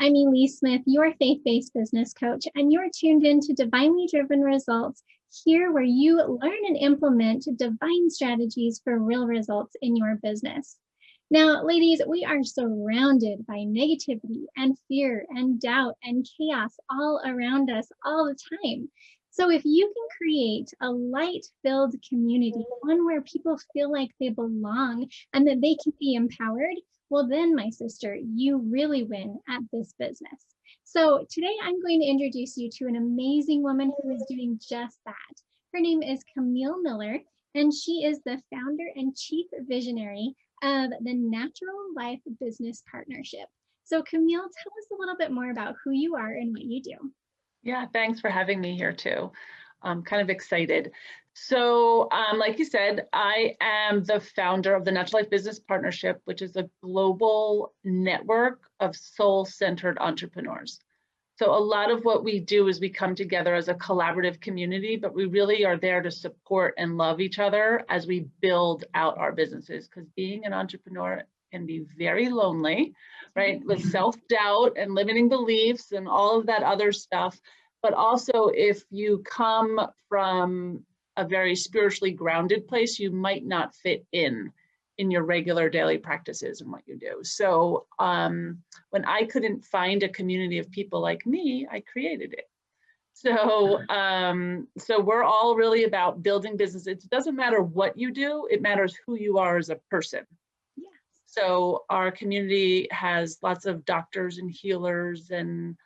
I'm Elise Smith, your faith-based business coach, and you're tuned in to Divinely Driven Results, here where you learn and implement divine strategies for real results in your business. Now, ladies, we are surrounded by negativity and fear and doubt and chaos all around us all the time. So if you can create a light-filled community, one where people feel like they belong and that they can be empowered, well then, my sister, you really win at this business. So today I'm going to introduce you to an amazing woman who is doing just that. Her name is Camille Miller, and she is the founder and chief visionary of the Natural Life Business Partnership. So Camille, tell us a little bit more about who you are and what you do. Yeah, thanks for having me here too. I'm kind of excited. So like you said, I am the founder of the Natural Life Business Partnership, which is a global network of soul-centered entrepreneurs. So a lot of what we do is we come together as a collaborative community, but we really are there to support and love each other as we build out our businesses, because being an entrepreneur can be very lonely, right? With self-doubt and limiting beliefs and all of that other stuff. But also, if you come from a very spiritually grounded place, you might not fit in your regular daily practices and what you do. So when I couldn't find a community of people like me, I created it. So so we're all really about building businesses. It doesn't matter what you do, it matters who you are as a person. Yeah. So our community has lots of doctors and healers and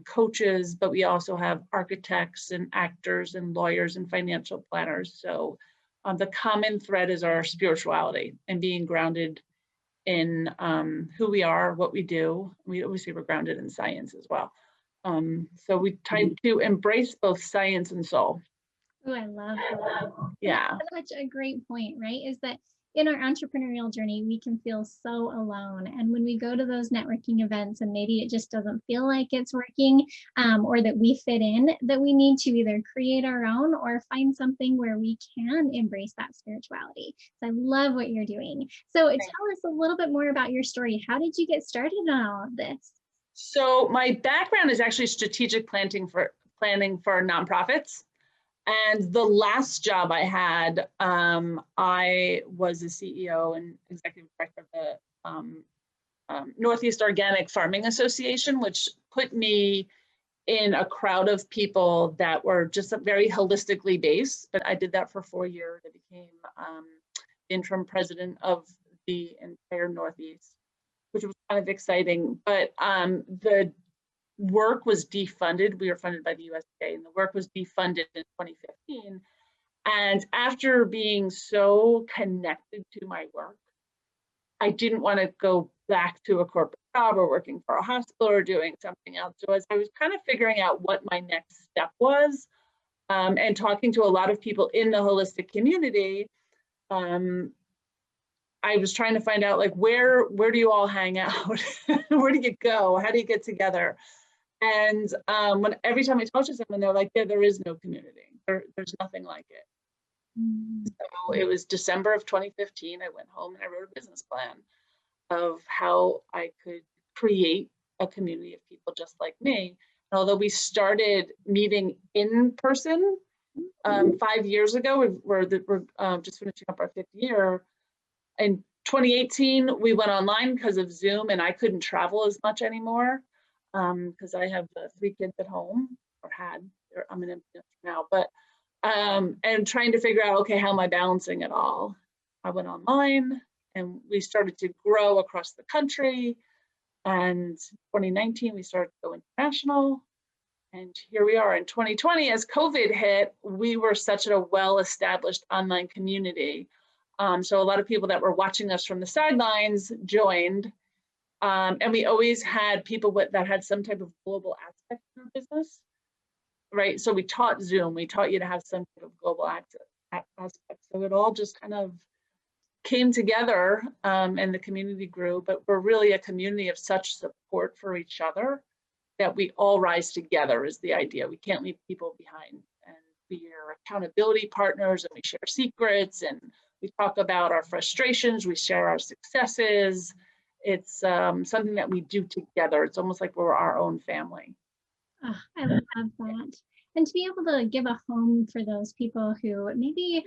coaches, but we also have architects and actors and lawyers and financial planners. So the common thread is our spirituality and being grounded in who we are, what we do. We obviously we're grounded in science as well. So we try to embrace both science and soul. Oh, I love that. Yeah. That's such a great point, right? Is that in our entrepreneurial journey, we can feel so alone. And when we go to those networking events and maybe it just doesn't feel like it's working or that we fit in, that we need to either create our own or find something where we can embrace that spirituality. So I love what you're doing. So tell us a little bit more about your story. How did you get started on all of this? So my background is actually strategic planning for nonprofits. And the last job I had, I was a CEO and executive director of the Northeast Organic Farming Association, which put me in a crowd of people that were just very holistically based. But I did that for 4 years. I became interim president of the entire Northeast, which was kind of exciting. But the work was defunded. We were funded by the USDA, and the work was defunded in 2015. And after being so connected to my work, I didn't want to go back to a corporate job or working for a hospital or doing something else. So as I was kind of figuring out what my next step was, and talking to a lot of people in the holistic community, I was trying to find out, like, where do you all hang out? Where do you go? How do you get together? And every time I talk to someone, they're like, yeah, there is no community. There's nothing like it. So it was December of 2015. I went home and I wrote a business plan of how I could create a community of people just like me. And although we started meeting in person 5 years ago, we're just finishing up our 5th year. In 2018, we went online because of Zoom, and I couldn't travel as much anymore. Because I have 3 kids at home, or had. I'm an empty nester now, but and trying to figure out, okay, how am I balancing it all? I went online, and we started to grow across the country. And 2019, we started to go international, and here we are in 2020. As COVID hit, we were such a well-established online community, so a lot of people that were watching us from the sidelines joined. And we always had people that had some type of global aspect to their business, right? So we taught Zoom, we taught you to have some type of global aspect. So it all just kind of came together, and the community grew. But we're really a community of such support for each other that we all rise together is the idea. We can't leave people behind. And we are accountability partners, and we share secrets, and we talk about our frustrations, we share our successes. It's something that we do together. It's almost like we're our own family. Oh, I love that. And to be able to give a home for those people who maybe,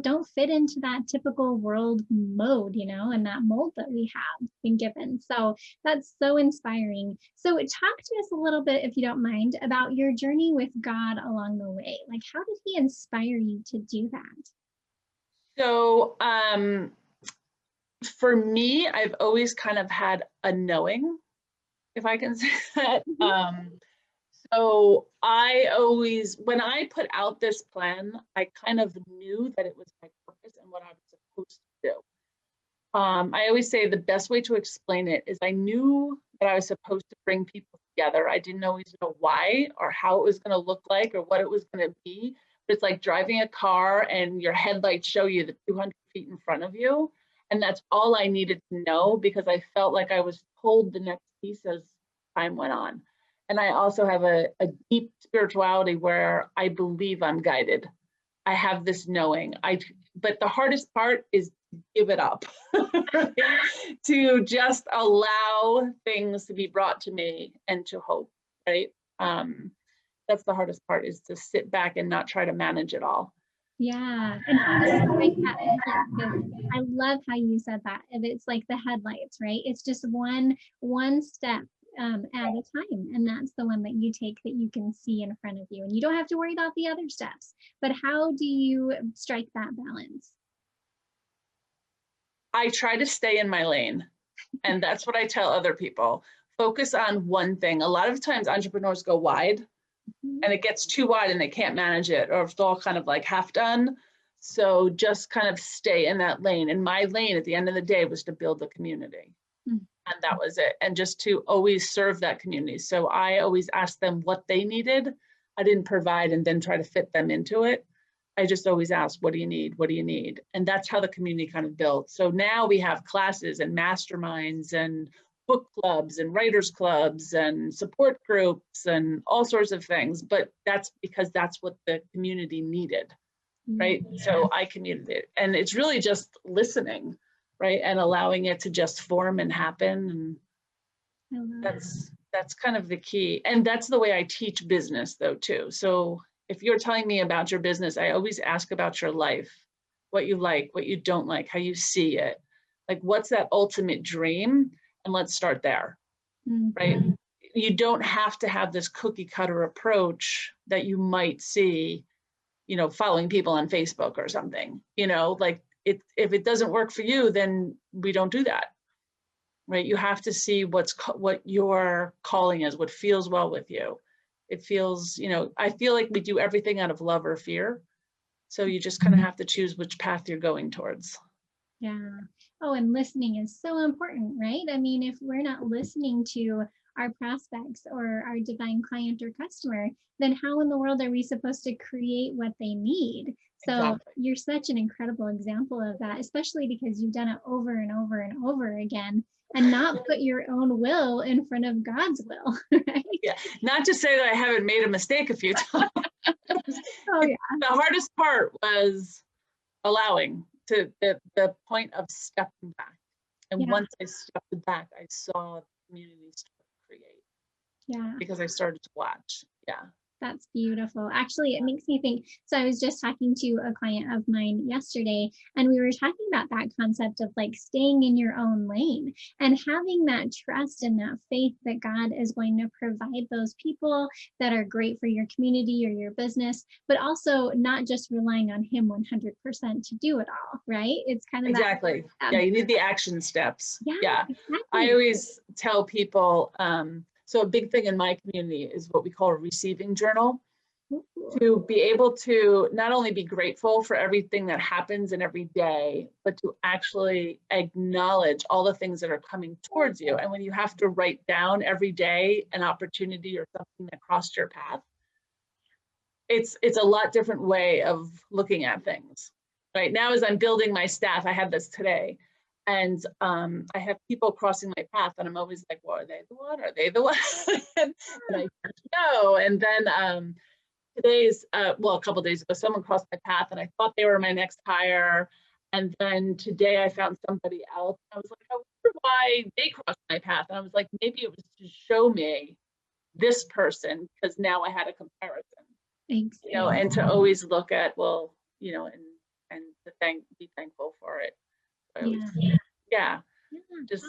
don't fit into that typical world mode, and that mold that we have been given. So that's so inspiring. So talk to us a little bit, if you don't mind, about your journey with God along the way. Like, how did he inspire you to do that? So for me, I've always kind of had a knowing, if I can say that. So I always, when I put out this plan, I kind of knew that it was my purpose and what I was supposed to do. I always say the best way to explain it is I knew that I was supposed to bring people together. I didn't always know why or how it was going to look like or what it was going to be. But it's like driving a car and your headlights show you the 200 feet in front of you. And that's all I needed to know because I felt like I was told the next piece as time went on. And I also have a deep spirituality where I believe I'm guided. I have this knowing. But the hardest part is to give it up, right? To just allow things to be brought to me and to hope, right? That's the hardest part, is to sit back and not try to manage it all. Yeah, and how to strike that balance, because I love how you said that. And it's like the headlights, right? It's just one step at a time, and that's the one that you take that you can see in front of you, and you don't have to worry about the other steps. But how do you strike that balance? I try to stay in my lane, and that's what I tell other people. Focus on one thing. A lot of times entrepreneurs go wide, and it gets too wide and they can't manage it, or it's all kind of like half done. So just kind of stay in that lane. And my lane at the end of the day was to build the community. And that was it. And just to always serve that community. So I always asked them what they needed. I didn't provide and then try to fit them into it. I just always asked, what do you need? What do you need? And that's how the community kind of built. So now we have classes and masterminds and book clubs and writers clubs and support groups and all sorts of things. But that's because that's what the community needed, right? So I communicated it. And it's really just listening, right? And allowing it to just form and happen. And that's kind of the key. And that's the way I teach business though, too. So if you're telling me about your business, I always ask about your life, what you like, what you don't like, how you see it. Like, what's that ultimate dream? And let's start there, right? You don't have to have this cookie cutter approach that you might see, following people on Facebook or something, like if it doesn't work for you, then we don't do that, right? You have to see what your calling is, what feels well with you. It feels, I feel like we do everything out of love or fear. So you just kind of have to choose which path you're going towards. Yeah. Oh, and listening is so important, right? I mean, if we're not listening to our prospects or our divine client or customer, then how in the world are we supposed to create what they need? So exactly. You're such an incredible example of that, especially because you've done it over and over and over again, and not put your own will in front of God's will, right? Yeah. Not to say that I haven't made a mistake a few times. Oh, yeah. The hardest part was allowing to the point of stepping back. And once I stepped back, I saw the community start to create. Yeah. Because I started to watch. Yeah. That's beautiful. Actually, it makes me think. So I was just talking to a client of mine yesterday, and we were talking about that concept of like staying in your own lane and having that trust and that faith that God is going to provide those people that are great for your community or your business, but also not just relying on Him 100% to do it all, right? It's kind of exactly. Yeah, you need the action steps. Yeah. Exactly. I always tell people, so a big thing in my community is what we call a receiving journal. To be able to not only be grateful for everything that happens in every day, but to actually acknowledge all the things that are coming towards you. And when you have to write down every day an opportunity or something that crossed your path, it's a lot different way of looking at things. Right now, as I'm building my staff, I had this today. And I have people crossing my path, and I'm always like, well, are they the one? Are they the one? And I don't know. And then a couple of days ago, someone crossed my path, and I thought they were my next hire. And then today I found somebody else. I was like, I wonder why they crossed my path. And I was like, maybe it was to show me this person, because now I had a comparison, and to always look at, well, and to be thankful for it. So yeah, just,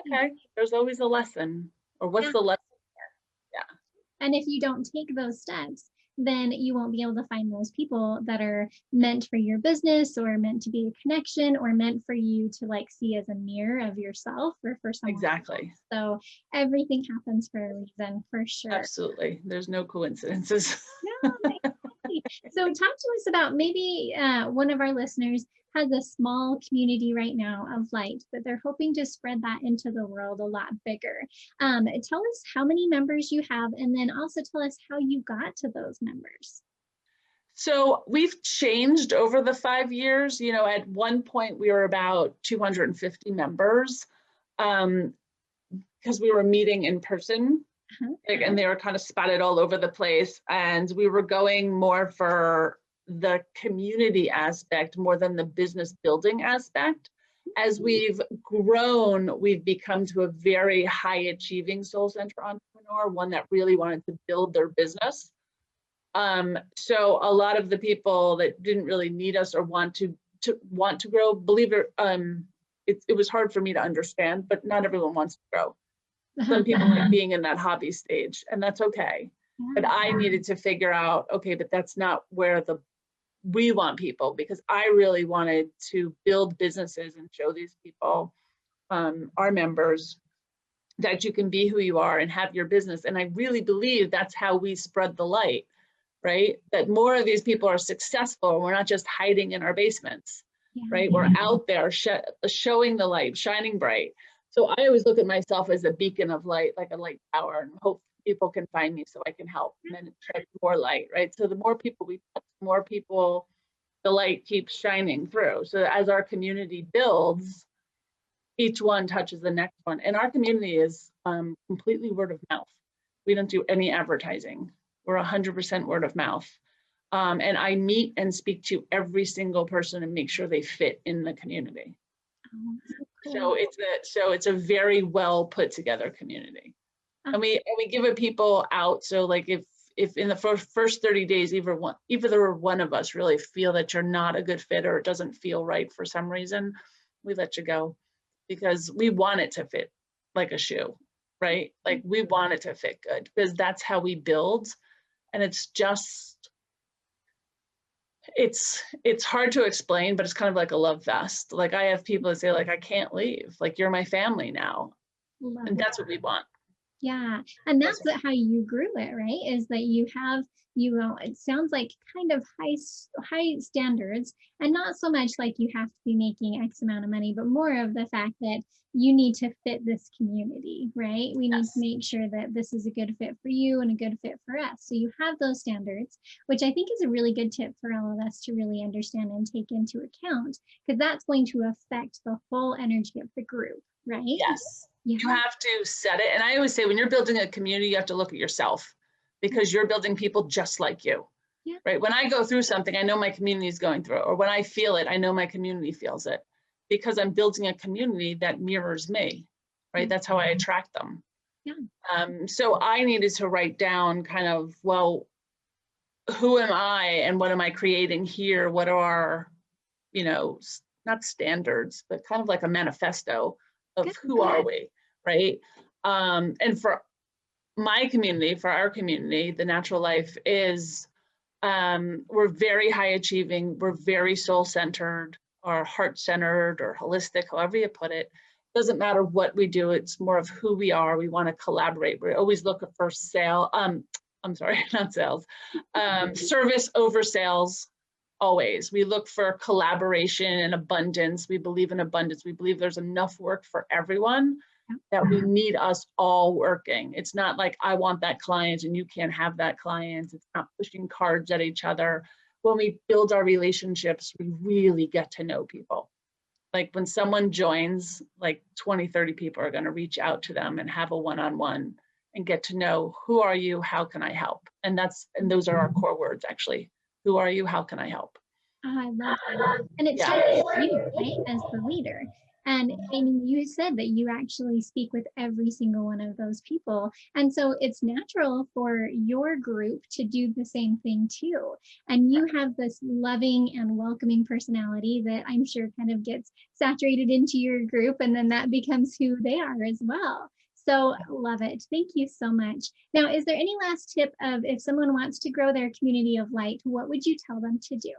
okay, there's always a lesson, or what's the lesson there? Yeah. And if you don't take those steps, then you won't be able to find those people that are meant for your business, or meant to be a connection, or meant for you to like see as a mirror of yourself or for someone Exactly. else. So everything happens for a reason, for sure. Absolutely. There's no coincidences. No, exactly. So talk to us about, maybe one of our listeners has a small community right now of light, but they're hoping to spread that into the world a lot bigger. Tell us how many members you have, and then also tell us how you got to those members. So we've changed over the 5 years. At one point we were about 250 members, because we were meeting in person. And they were kind of spotted all over the place. And we were going more for the community aspect more than the business building aspect. As we've grown, we've become to a very high achieving soul center entrepreneur, one that really wanted to build their business. So a lot of the people that didn't really need us or want to grow, believe it, it was hard for me to understand, but not everyone wants to grow. Some people like being in that hobby stage, and that's okay. But I needed to figure out, okay, but that's not where we want people, because I really wanted to build businesses and show these people, our members, that you can be who you are and have your business. And I really believe that's how we spread the light, right? That more of these people are successful. We're not just hiding in our basements, right? We're out there showing the light, shining bright. So I always look at myself as a beacon of light, like a light tower, and hope people can find me so I can help, and then shed more light, right? So the more people we touch, the more people, the light keeps shining through. So as our community builds, each one touches the next one. And our community is completely word of mouth. We don't do any advertising. We're 100% word of mouth. And I meet and speak to every single person and make sure they fit in the community. So it's a very well put together community, and we give it people out. So like if in the first 30 days, either one of us really feel that you're not a good fit, or it doesn't feel right for some reason, we let you go, because we want it to fit like a shoe, right? Like we want it to fit good, because that's how we build. And it's hard to explain, but it's kind of like a love vest. Like I have people that say, like, I can't leave, like you're my family now. And that's what we want. Yeah, and that's how you grew it, right? Is that you have, it sounds like kind of high standards, and not so much like you have to be making X amount of money, but more of the fact that you need to fit this community, right? We need to make sure that this is a good fit for you and a good fit for us. So you have those standards, which I think is a really good tip for all of us to really understand and take into account, because that's going to affect the whole energy of the group, right? Yes. You have to set it. And I always say, when you're building a community, you have to look at yourself, because you're building people just like you, right? When I go through something, I know my community is going through it. Or when I feel it, I know my community feels it, because I'm building a community that mirrors me, right? That's how I attract them. So I needed to write down kind of, well, who am I and what am I creating here? What are, not standards, but kind of like a manifesto of who are we, right? And for my community, for our community, the natural life is, we're very high achieving, we're very soul centered, or heart centered, or holistic, however you put it. Doesn't matter what we do, it's more of who we are. We want to collaborate. We always look for not sales, service over sales. Always. We look for collaboration and abundance. We believe in abundance. We believe there's enough work for everyone, that we need us all working. It's not like I want that client and you can't have that client. It's not pushing cards at each other. When we build our relationships, we really get to know people. Like when someone joins, like 20, 30 people are going to reach out to them and have a one-on-one and get to know, who are you? How can I help? And those are our core words, actually. Who are you? How can I help? Oh, I love that. And it Yeah. starts with you, right, as the leader. And you said that you actually speak with every single one of those people. And so it's natural for your group to do the same thing too. And you have this loving and welcoming personality that I'm sure kind of gets saturated into your group, and then that becomes who they are as well. So love it. Thank you so much. Now, is there any last tip of if someone wants to grow their community of light, what would you tell them to do?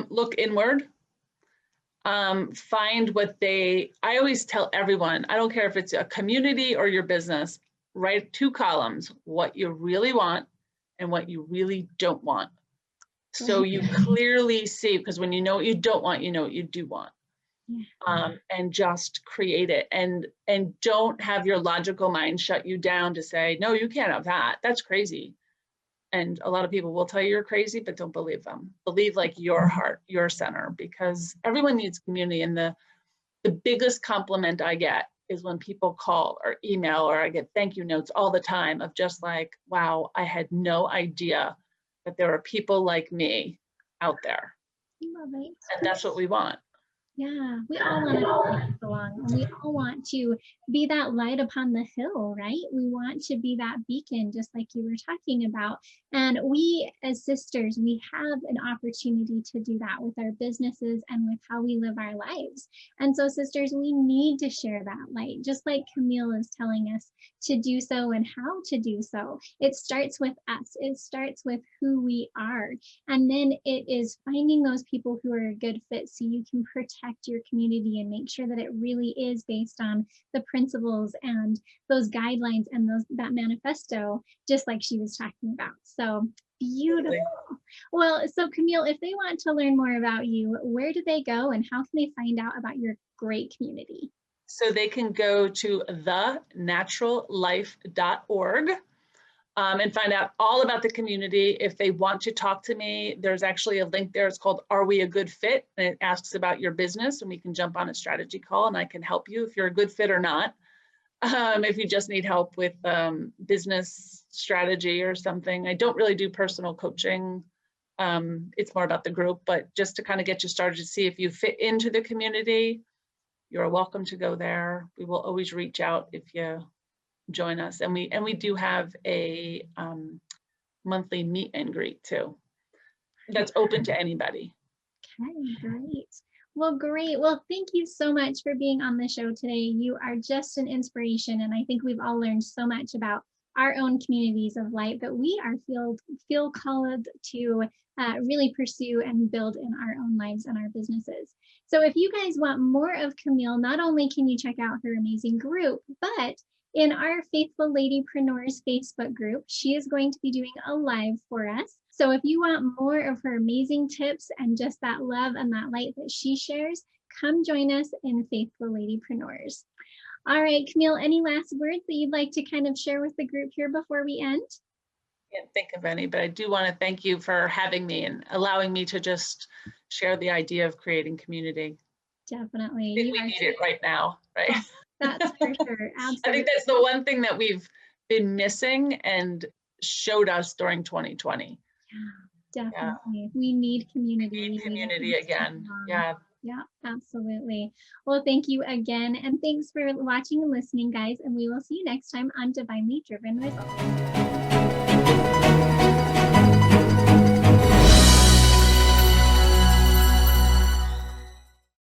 Look inward. Find what I always tell everyone, I don't care if it's a community or your business, write 2 columns, what you really want and what you really don't want. So you clearly see, because when you know what you don't want, you know what you do want. And just create it, and don't have your logical mind shut you down to say, no, you can't have that. That's crazy. And a lot of people will tell you you're crazy, but don't believe them. Believe like your heart, your center, because everyone needs community. And the biggest compliment I get is when people call or email, or I get thank you notes all the time of just like, wow, I had no idea that there are people like me out there. Love it. And that's what we want. Yeah, we all want to belong, and we all want to be that light upon the hill, right? We want to be that beacon, just like you were talking about. And we, as sisters, we have an opportunity to do that with our businesses and with how we live our lives. And so, sisters, we need to share that light, just like Camille is telling us to do so and how to do so. It starts with us. It starts with who we are. And then it is finding those people who are a good fit so you can protect your community and make sure that it really is based on the principles and those guidelines and that manifesto, just like she was talking about. So beautiful. Well, so Camille, if they want to learn more about you, where do they go and how can they find out about your great community? So they can go to thenaturallife.org. And find out all about the community. If they want to talk to me, there's actually a link there. It's called Are We a Good Fit? And it asks about your business, and we can jump on a strategy call and I can help you if you're a good fit or not. If you just need help with business strategy or something. I don't really do personal coaching. It's more about the group, but just to kind of get you started to see if you fit into the community, you're welcome to go there. We will always reach out if you join us, and we do have a monthly meet and greet too that's open to anybody. Okay, great. Well, great. Well, thank you so much for being on the show today. You are just an inspiration, and I think we've all learned so much about our own communities of light that we are feel called to really pursue and build in our own lives and our businesses. So if you guys want more of Camille, not only can you check out her amazing group, but in our Faithful Ladypreneurs Facebook group, she is going to be doing a live for us. So if you want more of her amazing tips and just that love and that light that she shares, come join us in Faithful Ladypreneurs. All right, Camille, any last words that you'd like to kind of share with the group here before we end? Can't think of any, but I do want to thank you for having me and allowing me to just share the idea of creating community. Definitely. I think we need it right now, right? That's for sure. Absolutely. I think that's the one thing that we've been missing and showed us during 2020. Yeah, definitely. Yeah. We need community. We need community again. Yeah. Yeah, absolutely. Well, thank you again. And thanks for watching and listening, guys. And we will see you next time on Divinely Driven Results.